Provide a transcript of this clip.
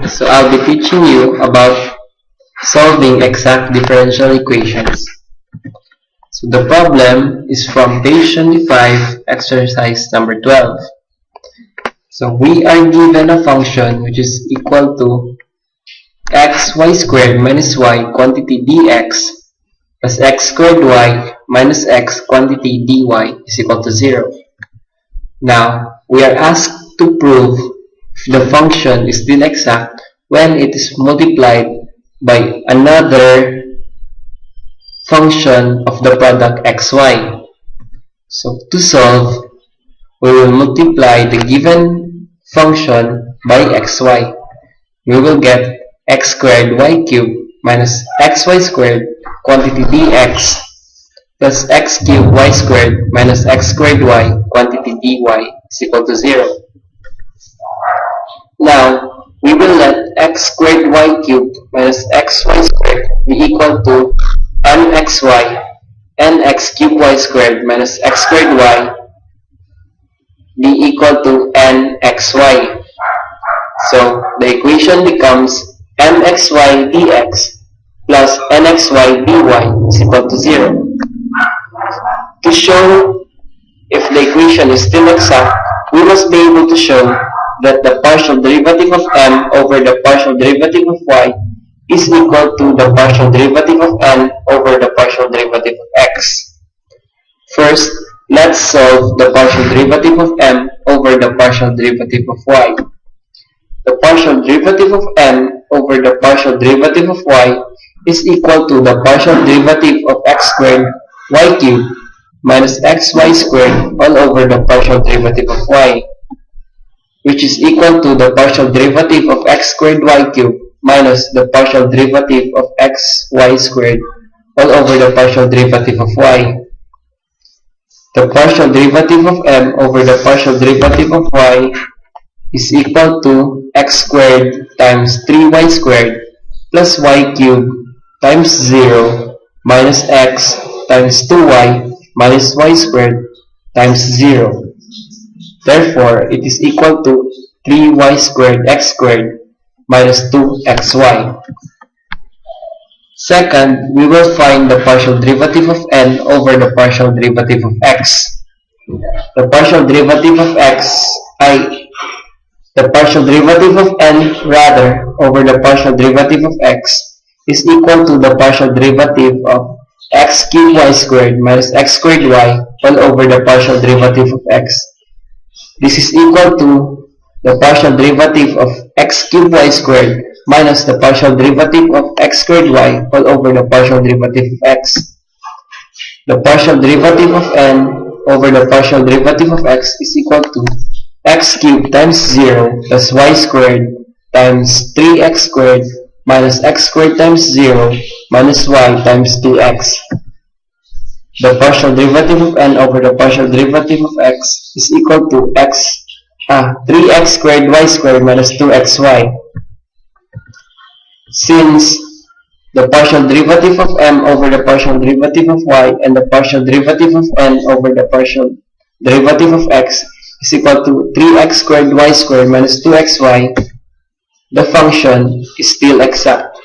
So I'll be teaching you about solving exact differential equations. So the problem is from page 25, exercise number 12. So we are given a function which is equal to xy squared minus y quantity dx plus x squared y minus x quantity dy is equal to 0. Now, we are asked to prove if the function is still exact when it is multiplied by another function of the product xy. So, to solve, we will multiply the given function by xy. We will get x squared y cubed minus xy squared quantity dx plus x cubed y squared minus x squared y quantity dy is equal to 0. Now, we will let x squared y cubed minus xy squared be equal to mxy and x cubed y squared minus x squared y be equal to nxy. So, the equation becomes mxy dx plus nxy dy is equal to 0. To show if the equation is still exact, we must be able to show that the partial derivative of m over the partial derivative of y is equal to the partial derivative of n over the partial derivative of x. First, let's solve the partial derivative of m over the partial derivative of y. The partial derivative of m over the partial derivative of y is equal to the partial derivative of x squared y cubed minus xy squared all over the partial derivative of y, which is equal to the partial derivative of x squared y cubed minus the partial derivative of xy squared all over the partial derivative of y. The partial derivative of m over the partial derivative of y is equal to x squared times 3y squared plus y cubed times 0 minus x times 2y minus y squared times 0. Therefore, it is equal to 3y squared x squared minus 2xy. Second, we will find the partial derivative of n over the partial derivative of x. The partial derivative of n over the partial derivative of x is equal to the partial derivative of x cubed y squared minus x squared y all over the partial derivative of x. This is equal to the partial derivative of x cubed y squared minus the partial derivative of x squared y all over the partial derivative of x. The partial derivative of n over the partial derivative of x is equal to x cubed times 0 plus y squared times 3x squared minus x squared times 0 minus y times 2x. The partial derivative of n over the partial derivative of x is equal to 3x squared y squared minus 2xy. Since the partial derivative of m over the partial derivative of y and the partial derivative of n over the partial derivative of x is equal to 3x squared y squared minus 2xy, the function is still exact.